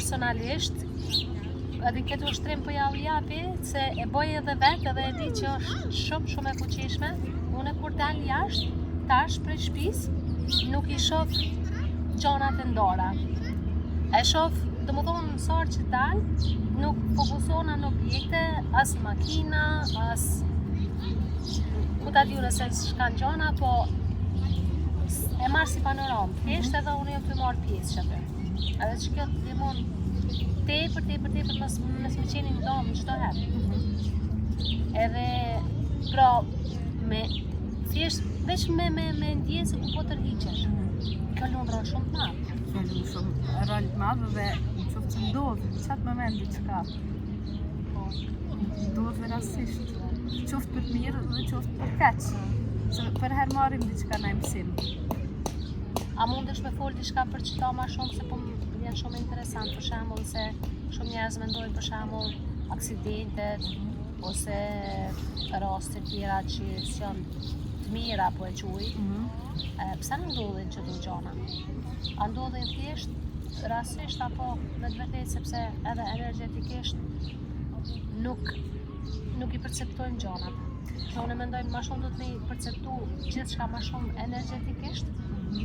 personalisht, edhe këtë ushtrim po ja u japi, se e bëj edhe vetë edhe e di që është shumë e fuqishme. Unë kur dal jashtë, tash prej shtëpisë, nuk i shoh gjonat e ndora. E shoh, domethënë sa herë që dal, nuk fokusona në objekte, as makina, as ku ta di nëse shkan gjona, po e marr si panoramë, thjesht edhe unë jam të marr pjesë aty. Edhe që kjo të dimon tepër mos më qeni në domë çdo herë. Edhe pra thjesht veç me ndjenë se ku po tërhiqesh. Kjo lun rol shumë të madh. Kjo lun shumë rol të madh dhe në qoftë që ndodh në qatë moment diçka. Ndodh rastësisht. Qoftë për mirë dhe qoftë për keq. Se për herë marrim diçka në mësim. A mundesh me fol diçka për çdo më shumë se po vjen shumë interesant, për shembull se shumë njerëz mendojnë për shembull aksidentet ose raste të tjera që janë të mira po e quaj. Pse nuk ndodhin çdo gjëna? A ndodhin thjesht rastësisht apo me të vërtetë sepse edhe energjetikisht nuk i perceptojmë gjënat. Unë mendoj më shumë do të ne perceptu gjithçka më shumë energjetikisht.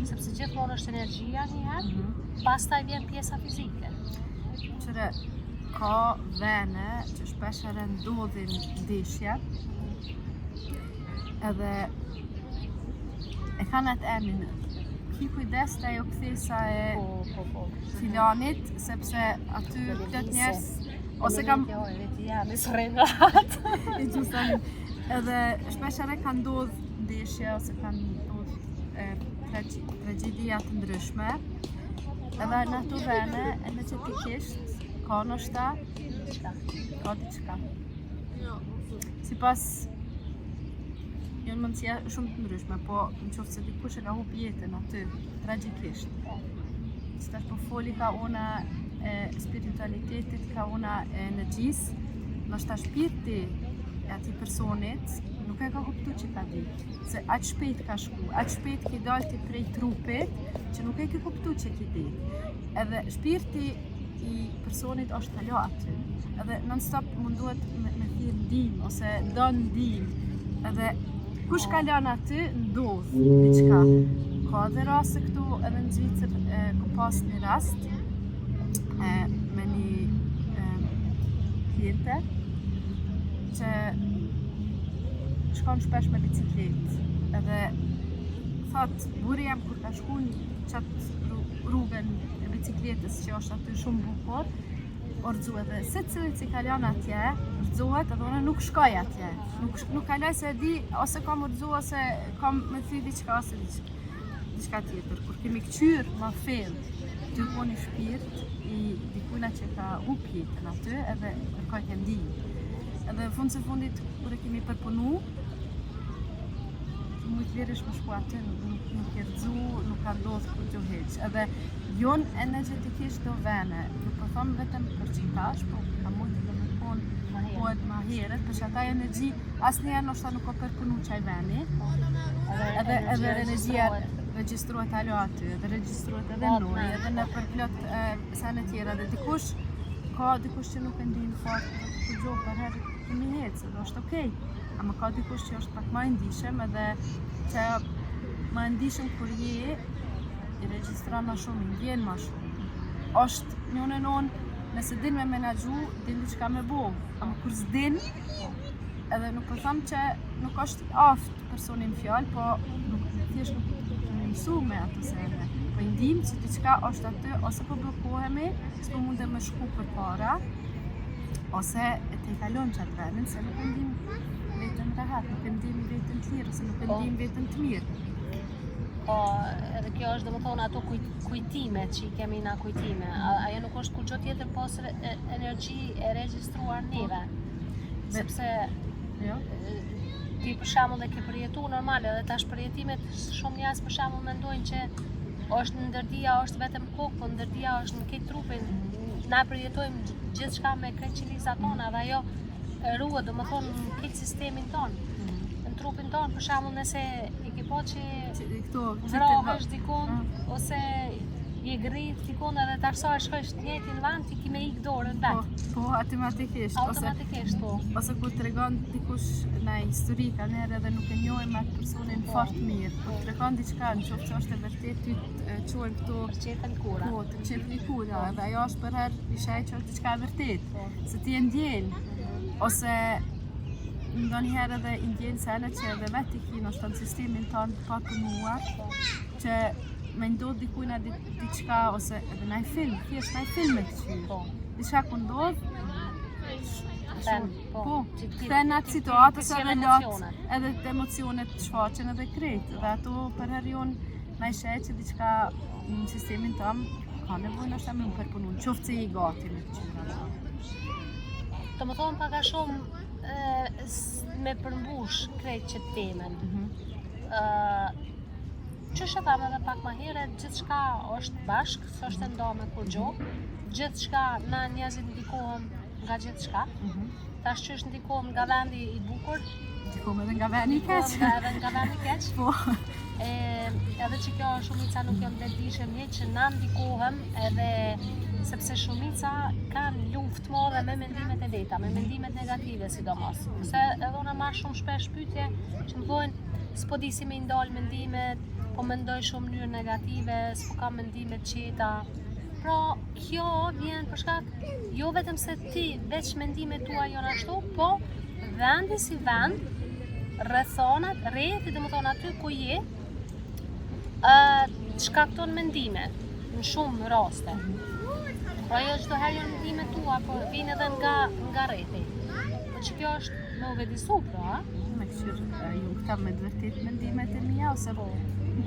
Sepse gjithmonë është energjia njëherë, pastaj vjen pjesa fizike. Qëre, ka vene që shpeshere ndodhin ndeshje, edhe e kanë atë emin. Ki kujdes të ajo kthesa e filanit, sepse aty plot njerëz ose kam edhe shpeshere kanë ndodh ndeshje ose kanë ndodh tragjedia të ndryshme, edhe në ato vene energjetikisht ka ndoshta ka diçka. Sipas janë mundësia shumë të ndryshme, po në qoftë se dikush e ka hup jetën aty tragjikisht. Stash po foli ka una e spiritualitetit, ka una e energjisë, ndoshta shpirti e atij personit nuk e ka kuptuar që ka di, se aq shpejt ka shku, aq shpejt ki dalti prej trupit, që nuk e ki kuptuar që ki di. Edhe shpirti i personit është kalo aty, edhe non-stop munduhet me thirr ndihmë ose don ndihmë, edhe kush kalon aty ndodh diçka. Ka dhe raste këtu edhe në Zvicër ku pas një rast me një kliente që shkon shpesh me bicikletë, edhe thot burri jam kur ka shku në qatë rrugën e bicikletës që është aty shumë bukur, orëzu edhe se cilit si kalon atje, orëzuhet edhe unë nuk shkoj atje, nuk kaloj se di ose kam orëzu ose kam me thy diçka ose diçka tjetër. Kur kemi këqyr ma fill, ty po një shpirt i dikujna që ka hup jetën aty edhe kërkoj të ndihmë. Edhe fund se fundit, kur e kemi përpunu, mujtë lirish më shku aty, nuk e rëdzu, nuk ka ndodhë kur gjë heq. Edhe jonë energjetikisht do vene, nuk po thonë vetëm përqitash, po ka mujtë dhe më konë poet ma heret, për që ata energji asë njerë nështë nuk o përpunu qaj veni, edhe energjia regjistruat alo aty, edhe regjistruat edhe nuj, edhe në përplot sene tjera, dhe dikush që nuk e ndinë fort, të gjohë për herë kemi hecë, edhe është okej. Ama ka dikush që është pak ma ndishëm edhe që ma ndishëm kur je i regjistran ma shumë, i ndjen ma shumë. Është njën e non, nëse din me menagju, din diçka me bo. Ama kur s'din, edhe nuk po thamë që nuk është aft personin fjallë, po thjesht nuk mësu me ato sene. Po i ndim që diçka është aty, ose po blokohemi, s'po mundem me shku për para, ose e te i kalon qatë venin, se nuk e ndim vetën rahat, nuk e ndim vetën të lirë, ose nuk e ndim vetën të mirë. Po, edhe kjo është domethënë ato kujtimet që i kemi na kujtime. Ajo nuk është kur gjë tjetër pas energji e regjistruar neve. Sepse ti për shembull e ke përjetu normal, edhe tash përjetimet shumë njerëz për shembull mendojnë që është ndërdia është vetëm kokë, po ndërdia është në këtë trupin. Na përjetojmë gjithçka me kreqilizat tona dhe ajo ruhet domethënë në këtë sistemin ton. Në trupin ton, për shembull nëse i ke po që vrohesh dikun ose i grit tikon edhe tash sa shkosh të njëjtin vend ti me ik dorën vet. Po, automatikisht. Automatikisht po. Ose kur tregon dikush në histori kanë edhe nuk e njohim atë personin fort mirë. Kur tregon diçka, nëse është e vërtetë ty çojnë këto Qetën kura. po, të çepni kura, edhe ajo është për herë i shaj që është diçka e vërtetë. Se ti e ndjen ose ndonjëherë edhe i ndjen se anë që edhe vetë i kinë është në sistemin tonë të papunuar që me ndodh dikujna diçka ose edhe në film, thjesht në film e këqyr. Po. Diçka ku ndodh, po, Që ti- kthehen atë ti- situatë ti ose sjell edhe lot, emocionet. edhe të emocionet shfaqen edhe krejt. Dhe ato për herë jonë na i sheh që diçka në sistemin tëm ka nevojë nështë me më përpunu, qoftë se i gati me këqyra. Të më thonë paka shumë me përmbush krejt që temen. Që shëtam edhe pak ma herët, gjithçka është bashkë, së është nda me kur gjo, gjithçka na njerëzit ndikohem nga gjithçka, tash që është ndikohem nga vendi i bukur, Dikom edhe nga veni i keq. edhe nga vendi i keq, Po, edhe që kjo shumica nuk jam vetëdijshëm një që na ndikohem edhe sepse shumica kanë luftë madhe me mendimet e veta, me mendimet negative sidomos. Se edhe unë marr shumë shpesh pyetje që më thonë s'po di si me i ndal mendimet, po mendoj shumë në mënyrë negative, s'po kam mendime të qeta. Pra, kjo vjen për shkak jo vetëm se ti veç mendimet tua janë ashtu, po vendi si vend, rrethonat, rrjeti domethënë aty ku je, shkakton mendime në shumë raste. Pra jo çdo herë janë mendimet tua, po vijnë edhe nga rrjeti. Po që kjo është me u vedisu, pra, me këqyr ju këta me të vërtet mendimet e mia ose po.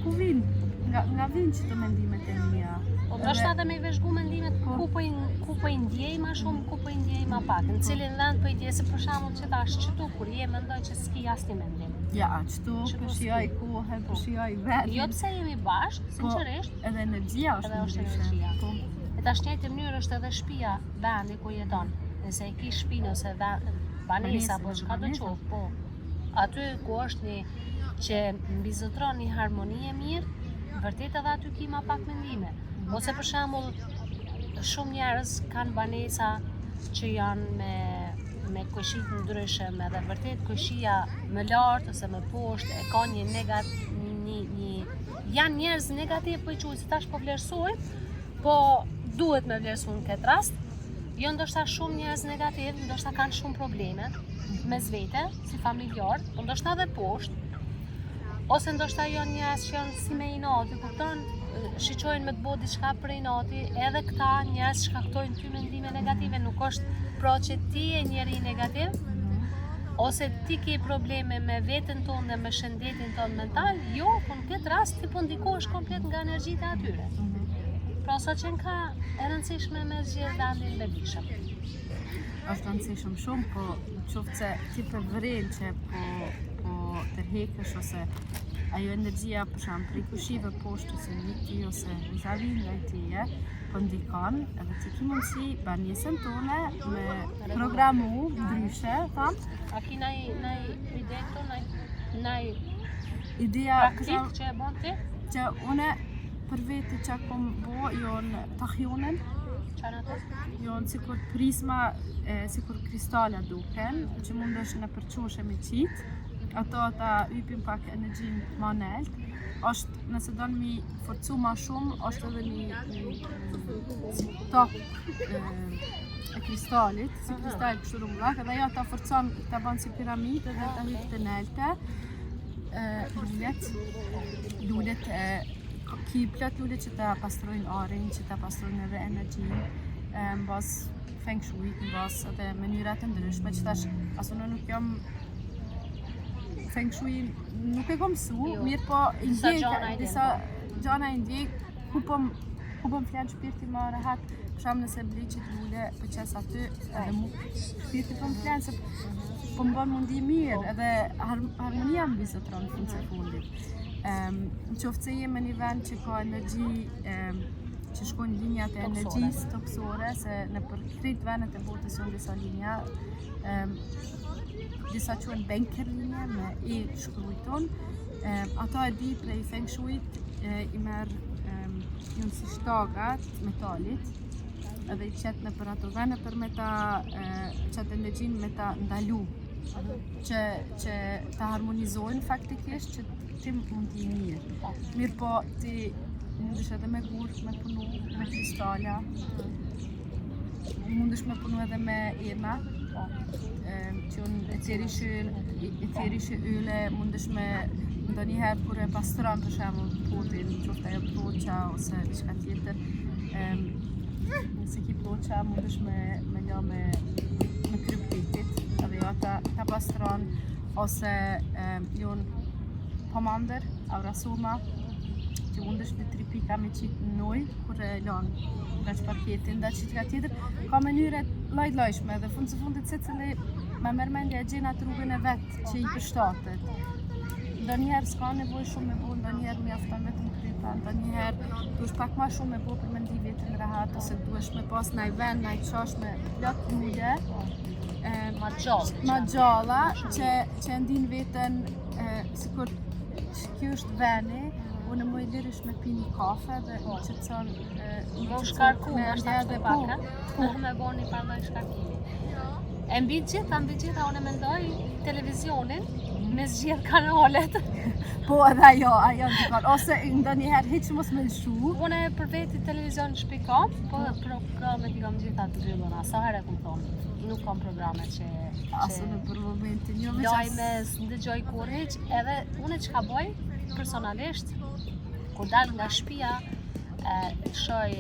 ku vinë, nga vinë që të mendimet e mia. Po ndoshta edhe me i veshgu mendimet ku po i ndjej ma shumë, ku po i ndjej ma pak, në cilin vend po i ndjej, se për shembull që tash qëtu kur je mendoj që s'ki asnjë mendim. Ja, qëtu përshijoj kohën, përshijoj vetë. Jo pse jemi bashkë, sinqerisht, Edhe energjia është edhe është ndryshe. energjia. Po, E tash njëjtë mënyrë është edhe shtëpia, vendi ku jeton. Nëse e ki shtëpinë ose banesa, po çka do qoftë, po. Aty ku është një që mbizotron një harmoni e mirë, vërtet edhe aty ki ma pak mendime. Ose për shembull, shumë njerëz kanë banesa që janë me kushit të ndryshëm, edhe vërtet kushia më lart ose më poshtë e ka një janë njerëz negativ po i quaj se tash po vlerësoj, po duhet me vlerësu në këtë rast. Jo ndoshta shumë njerëz negativ, ndoshta kanë shumë probleme mes vete, si familjar, po ndoshta edhe poshtë. Ose ndoshta janë njerëz që janë si me inati, kupton? Shiqojnë me të bëjë diçka për inati, edhe këta njerëz shkaktojnë ty mendime negative, nuk është pra që ti je njeri negativ, ose ti ke probleme me veten tonë dhe me shëndetin tonë mental, jo, po në këtë rast ti po ndikohesh komplet nga energjitë e atyre. Pra sa që ka e rëndësishme me zgjedh vendin vetëdijshëm. është rëndësishëm shumë, po qoftë se ti përvërin që po tërheqësh ose ajo energjia për shembull prej kushive poshtë ose një ty ose vis-a-vis ndaj tyje, po ndikon edhe ti ki mundësi banesën tone me programu ndryshe, thamë. A ki naj ide këto, naj Ideja praktik që e bën ti? që une për vete që kom bo jonë tahjonen, Çfarë ato? jonë sikur prisma, sikur kristala duken, që mund është në përqoshe me qitë, ato ta ypin pak energjin ma nelt, është nëse do në mi forcu ma shumë, është edhe një si tok e kristalit, si kristal kështu rumbullak, edhe ajo ta forcon, ta bën si piramid edhe ta hyp të nelte, lullet ki plot lullet që ta pastrojnë arin, që ta pastrojnë edhe energjin, në bazë feng shui, në bazë edhe mënyrat të ndryshme, që tash asu në nuk jam feng shui nuk e kom su, mirë po i ndjek, disa gjana i ndjek, ku po më flenë shpirti më rehat, përsham nëse blej që t'lulle për qes aty, edhe mu shpirti po më flenë, se po më bën mundi mirë, edhe harmonia më bizotron në fund se fundit. Në qoftë se jemi në një vend që ka energji që shkojnë linjat e energjisë toksore, se në për krejt vendet e botës janë disa linja, disa quhen banker linja me i shkrujton, ato e di prej feng shuit i merë janë si shtakat metalit, edhe I qet në për ato vene për me ta qet energjin me ta ndalu, që ta harmonizojnë faktikisht që ti mund t'i mirë. Mirë po ti mundesh edhe me gur, me punu, me kristala, mundesh me punu edhe me ema, që unë etherische yle, mundesh me ndonjëherë kur e pastron për shembull potin, qoftë ajo ploqa ose diçka tjetër, nëse ki ploqa mundesh me la me kryptitit, edhe jo ta pastron, ose jon pomander, aurasoma, që mundesh në 3 pika me qitë në ujë, kur e lanë nga që parketin, nga që tjetër, ka mënyre lloj-llojshme dhe fundit secili me mërmendje e gjen atë rrugën e vetë që I përshtatet. Ndonjëherë s'ka nevojë shumë me bo, ndonjëherë mjafton vetëm krypa, ndonjëherë duhesh pak më shumë me bo për me ndi vetën rahat, ose duhesh me pas naj vend, naj qash me plot ule, ma gjalla, që ndin vetën sikur kjo është veni, unë më I lirish me pi një kafe dhe që të thonë Bo shkarku, është ashtu pak, me bo një parloj shkarkimi. E mbi gjitha, unë mendoj televizionin me zgjedh kanalet. Po edhe ajo ndikon, ose ndonjëherë hiç mos me lëshu. Unë për veti televizion shpikam, po programet I kam gjitha të mbyllura, sa herë kum thonë. Nuk kam programe që Aso në për momentin jo me lajme s'ndëgjoj kur hiç, edhe unë çka bëj personalisht kur dal nga shtëpia shoj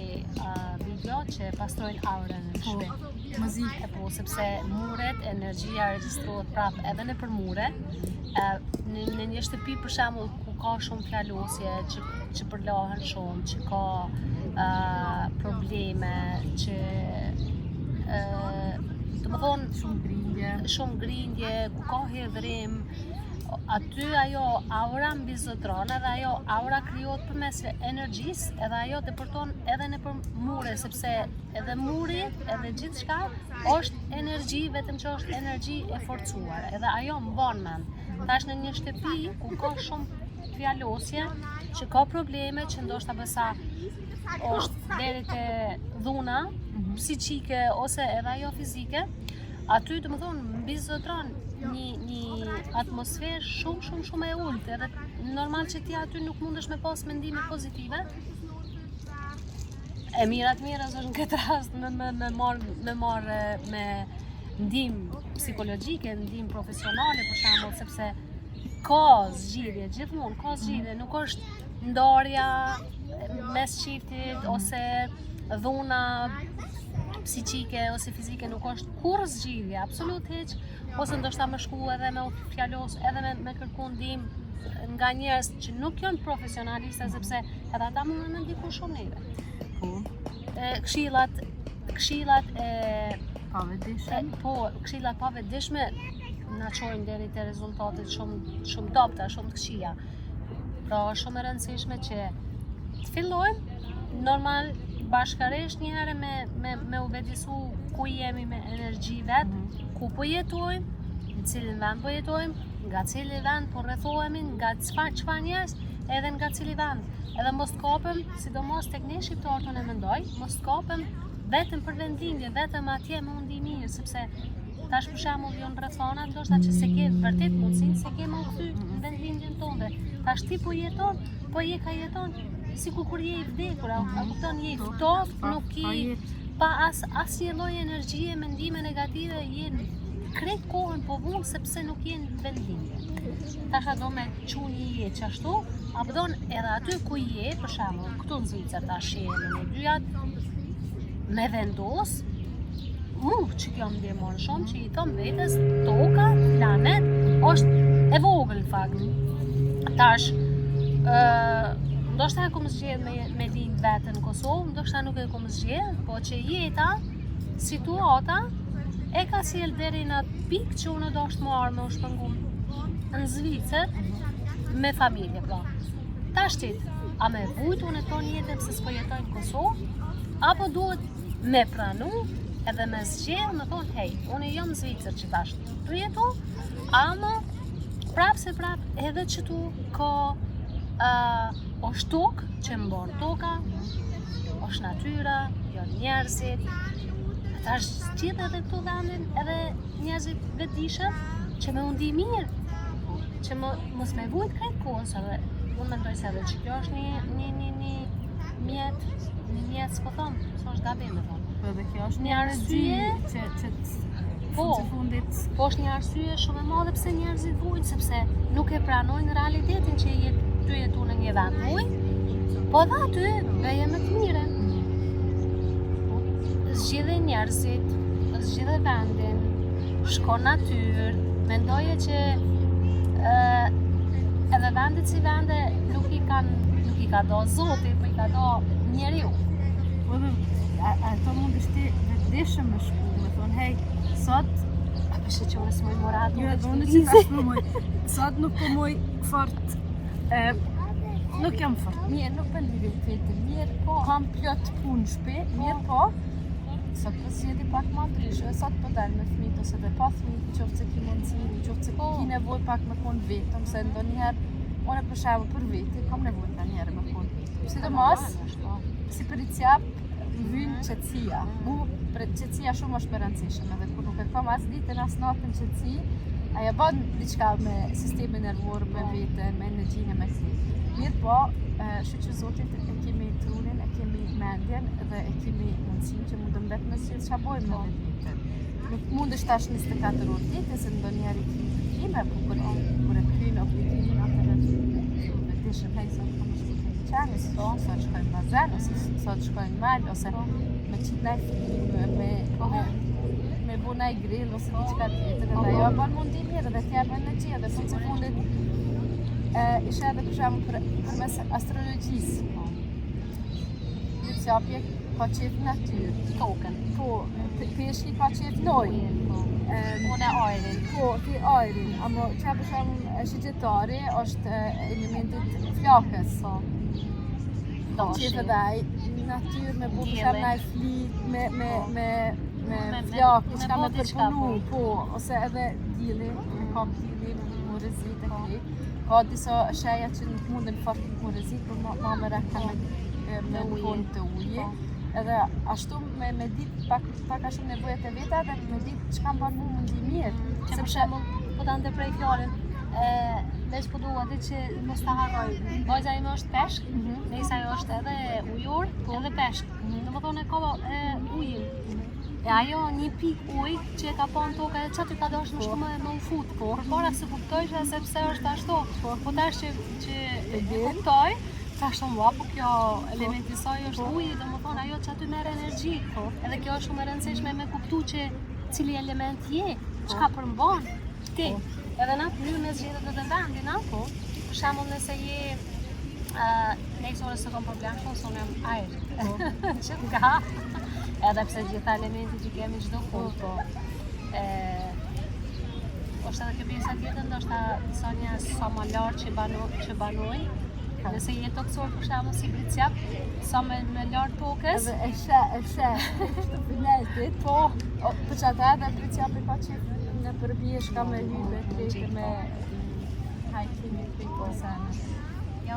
video që pastrojnë aurën në shtëpi. Muzikë. Po, sepse muret, energjia regjistrohet prapë edhe nëpër mure. Në një shtëpi për shembull ku ka shumë fjalosje, që përlahen shumë, që ka probleme, që domethënë shumë grindje, ku ka hedhrim, aty ajo aura mbizotron, edhe ajo aura krijohet përmes energjisë, edhe ajo depërton edhe nëpër mure, sepse edhe muri, edhe gjithçka është energji, vetëm që është energji e forcuar, edhe ajo mban mend. Tash në një shtëpi ku ka shumë fjalosje, që ka probleme, që ndoshta besa është deri te dhuna psiqike ose edhe ajo fizike, aty domethënë mbizotron një atmosferë shumë e ulët, edhe normal që ti aty nuk mundesh me pas mendime pozitive. E mirat është në këtë rast me marrë me ndihmë psikologjike, ndihmë profesionale për shembull, sepse ka zgjidhje gjithmonë, ka zgjidhje, nuk është ndarja mes çiftit ose dhuna psiqike ose fizike, nuk është kurrë zgjidhje, absolut hiç, ose ndoshta më shku edhe me fjalos, edhe me kërku ndihmë nga njerëz që nuk janë profesionalistë, sepse edhe ata mundën me ndiku shumë neve. Po. Këshillat e pavetdijshme. Po, këshillat pavetdijshme na çojnë deri te rezultatet shumë dobta, shumë të këqija. Pra shumë e rëndësishme që të fillojmë normal bashkërisht një herë me u vedisu ku jemi me energji vetë, ku po jetojmë, në cilin vend po jetojmë, nga cili vend po rrethohemi, nga çfarë njerëz, edhe nga cili vend. Edhe mos kapem, sidomos tek ne shqiptarët unë mendoj, mos kapem vetëm për vendlindje, vetëm atje me undi mirë, sepse tash për shembull janë rrethana ndoshta që se ke vërtet mundsinë se ke më u kthy në vendlindjen tonë. Tash ti po jeton, po je ka jeton sikur kur je I vdekur, a kupton, je I ftohtë, nuk I pa asnjë lloj energjie, mendime negative, je krejt kohën po vull sepse nuk je në vendlindje. Tash do me çu një jetë qashtu, apo don edhe aty ku je, për shembull, këtu në Zvicër tash jemi në dyjat me vendos, që kjo më ndihmon shumë, që I thom vetes, toka, planet, është e vogël në fakt. Tash, ndoshta e kom zgjedh me lind vetën në Kosovë, ndoshta nuk e kom zgjedh, po që jeta, situata, e ka sjell deri në atë pikë që unë do të marr me u shpëngu në Zvicër me familje, pra. Tash ti, a me vujt unë tonë jetën se s'po jetoj në Kosovë, apo duhet me pranu edhe me zgjedh, me thonë, hej, unë jam në Zvicër që tash tu jetu, ama prap se prap edhe që tu ka është tokë që mbon toka, është natyra, jo njerëzit. Ata është gjithë edhe këtu vendin edhe njerëzit vetëdijshëm që me undi mirë, që mos me vujt krejt kohës, edhe unë mendoj se edhe që kjo është një mjet, s'po thonë, s'o është gabim me thonë. Po dhe kjo është Një arsye që Po, fundit po është një arsye shumë e madhe pse njerëzit vujnë, sepse nuk e pranojnë realitetin që ty jetu në një vend ujë, po dhe aty beje me të mire. Zgjidhe njerëzit, zgjidhe vendin, shko natyrë, mendoje që edhe vendet si vende nuk i ka do Zoti, po i ka do njeriu. Po dhe ato mund është vetëdijshëm me shku, me thonë, hej, sot Përse që unë s'moj mora ato jo, veç unë të që tash moj. Sot nuk po moj fort. Nuk jam fort. Mirë, nuk po lidhje vetë. Mirë, po kam plot punë shtëpi, mirë po. Sot po sjedi pak më ndryshe, sot po dal me fëmijët ose dhe pa fëmijë, qoftë se ki mundësi, qoftë se ki nevojë pak me kon vetëm, se ndonjëherë unë për shembull për vete kam nevojë ndonjëherë me kon. Sidomos si për i cjap vyn qetësia. Për qetësia shumë është e rëndësishme, edhe kur nuk e kam as ditën as natën qetësi, ajo bën diçka me sistemin nervor, me veten, me energjinë, me si. Mirë po, shqy Zotit e kemi trunin, e kemi mendjen dhe e kemi mundësinë që mundëm vetë me sjellë çfarë bëjmë me vetën. Nuk mundesh tash 24 orë ditë, se ndonjëherë i kime, po kur e kryen obligimin atëherë vetësh hej sot kam shkuar në çarë, sot shkojmë në bazen, ose sot shkojmë mal, ose me qitë naj film, me bu naj grill, ose diçka tjetër, edhe ajo bën mundi mirë, dhe t'jep energji, edhe për që fundit isha edhe për shembull përmes astrologjisë. Një qapje ka qef natyrë. tokën. Po, peshki ka qef lojë. Unë e ajrin. Po, ti ajrin, ama që për shembull shigjetari është elementit flakës. Qef edhe aj natyrë me bu për shembull naj flit, me flakë, diçka me përpunu, po, ose edhe dielli, e kam dielli, murezit e kri. Ka disa sheja që nuk munden fort murezit, por ma më reka me punë të ujë. Edhe ashtu me ditë pak a shumë nevojat e veta dhe me ditë çka mban mu mundi mirë. Që për shembull, po ta ndërprej fjalën, veç po dua atë që mos ta harroj. Vajza ime është peshk, Nisa ajo është edhe ujur, edhe peshk. Domethënë ka ujin. E ajo një pik ujë që e ka pa në tokë, që aty ka dashur më shumë me u fut, po. Përpara se kuptojsha se pse është ashtu. Po tash që e kuptoj, tash thonë, po kjo elementi i saj është uji, domethënë ajo që aty merr energji. Edhe kjo është shumë e rëndësishme me kuptu që cili element je, çka përmban ti. Edhe në mënyrë me zgjedhjet edhe vendin, po. Për shembull nëse je nejse ore se kom problem shumë, se unë jam ajër. Që nga edhe pse gjitha elementit që kemi çdo kohë, po. është edhe kjo pjesa tjetër, ndoshta disa njerëz sa më lart që banojnë. Nëse je toksor për shembull si Bricjap, sa më lart tokës. Edhe e sheh të filetit. Po, për çata edhe Bricjap ka qef në përbjesh ka me hybe, krejtë me hiking e krejtë sana. Jo,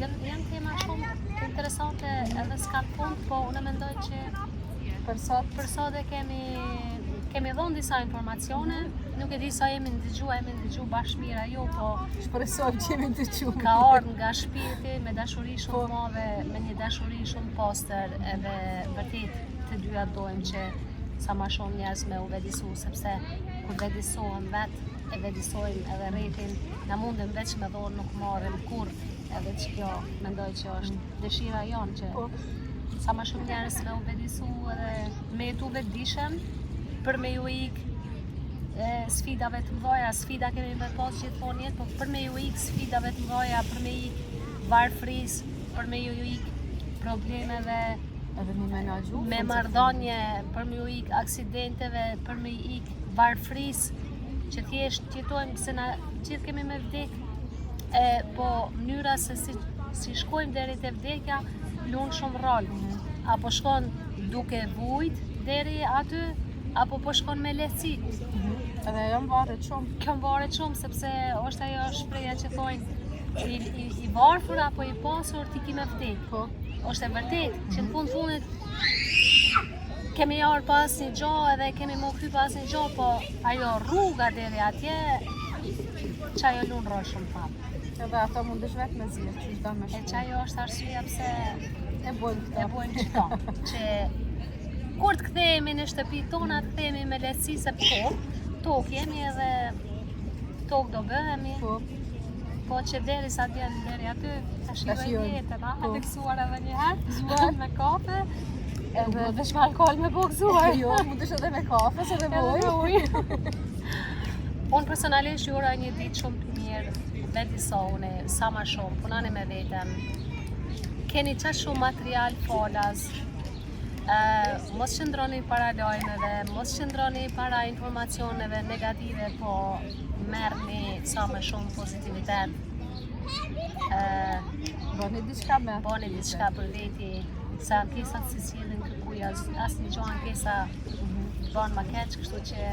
janë tema shumë interesante edhe s'kan fund, po unë mendoj që për sot e kemi dhënë disa informacione, nuk e di sa jemi ndëgju bashkë mira jo, po shpresoj që jemi ndëgju. Ka ardhur nga shpirti me dashuri shumë të madhe, me një dashuri shumë pastër, edhe vërtet të dyja dojmë që sa më shumë njerëz me u vedisu, sepse kur vedisohem e vedisojmë edhe rretin, na mundem veç me dhënë nuk marrim kurrë, edhe që kjo mendoj që është dëshira jonë që sa më shumë njerëz me u vedisu edhe me jetu vetëdijshëm për me ju ik sfidave të mëdha, sfida kemi me pas gjithmonë jetë, po për me ju ik sfidave të mëdha, për me ik varfërisë, për me ju ik problemeve edhe me menaxhu, me marrëdhënie, për me ju ik aksidenteve, për me ik varfërisë, që thjesht jetojmë se na gjithë kemi me vdek, po mënyra se si shkojmë deri te vdekja lun shumë rol. Apo shkon duke vujt deri aty, apo po shkon me lehtësi. Edhe ajo varet shumë. Kjo varet shumë sepse është ajo shpreha që thonë i varfër apo i pasur ti ki me vdek. Po. Është e vërtet që në fundit kemi jarë pas një gjo edhe kemi më kry pas një gjo, po ajo rruga deri atje që ajo lunë rrë shumë fam. Edhe ato mundesh vetë me zirë, që shdo me E shku. që ajo është arsyeja pse E bojnë këta. e bojmë qëto. Që kur të kthehemi në shtëpi tona, të kthehemi me lehtësi se tokë jemi edhe tokë do bëhemi. Po që deri sa t'jen deri aty, ta shijojmë jetën, a? Të gëzuar edhe një herë, gëzuar me kafe, edhe veç me alkohol me po gëzuar. Jo, mundesh edhe me kafe, se dhe ujë. Unë personalisht ju uroj një ditë shumë të mirë, veti sa une, sa ma shumë, punani me veten. Keni qa shumë material falas, mos qëndroni para lajmeve, mos qëndroni para informacioneve negative, po merrni sa më shumë pozitivitet. Bëni diçka me atë. Bëni diçka për veti, se ankesat si sjellin kërkuj, asnjë gjë ankesa bën ma keq, kështu që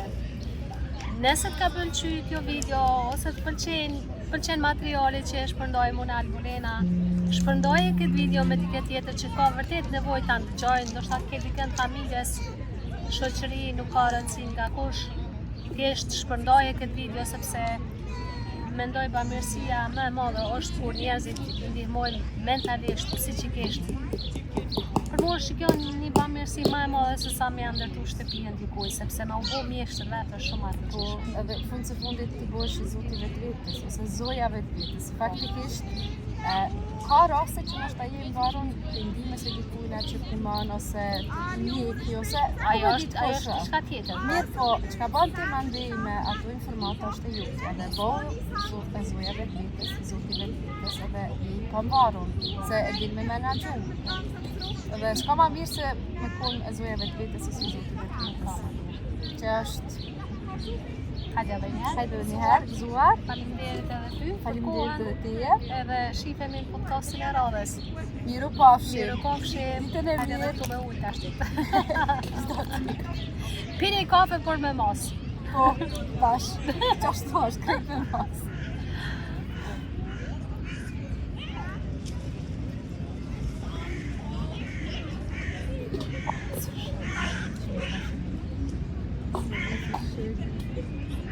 nëse të ka pëlqy kjo video, ose të pëlqen materiali që e shpërndojmë unë Albulena, shpërndoje këtë video me dikë tjetër që ka vërtet nevojë ta ndëgjojnë, ndoshta ke dikën familjes, shoqëri, nuk ka rëndësi nga kush, thjesht shpërndoje këtë video sepse mendoj bamirësia më e madhe është kur njerëzit ndihmojnë mentalisht, psiqikisht. Për mua është kjo një bamirësi më e madhe se sa me janë ndërtu shtëpijën dikuj, sepse me u bo mjeshtër vetë është shumë atë. Po, edhe fund se fundit ti bëhesh i zoti vetvetes, ose zoja vetvetes. Faktikisht, ka raste që nështë jemi varun të ndimes e dikujna që pëman, ose mjeki, ose Ajo është diçka tjetër. Mirë po, që ka bën ti mandej me ato informata është e jutja, edhe zoja vetvetes, zoti vetvetes, edhe i kam varun, se e din me menagju. Edhe s'ka ma mirë se me kon e zoja vetvetes ose zoti vetvetes. Që është... Hajde edhe njëherë. Hajde edhe njëherë, gëzuar. Faleminderit edhe ty për Faleminderit edhe kohën. teje. Edhe shifemi në podcastin e radhës. Miru pafshim. Miru pafshim. Ditën e Hajde edhe mirë. tu me ujtë ashtit. Pini kafe por me mos. Po, bash. Qashtu është, krejt me mas. Thank you.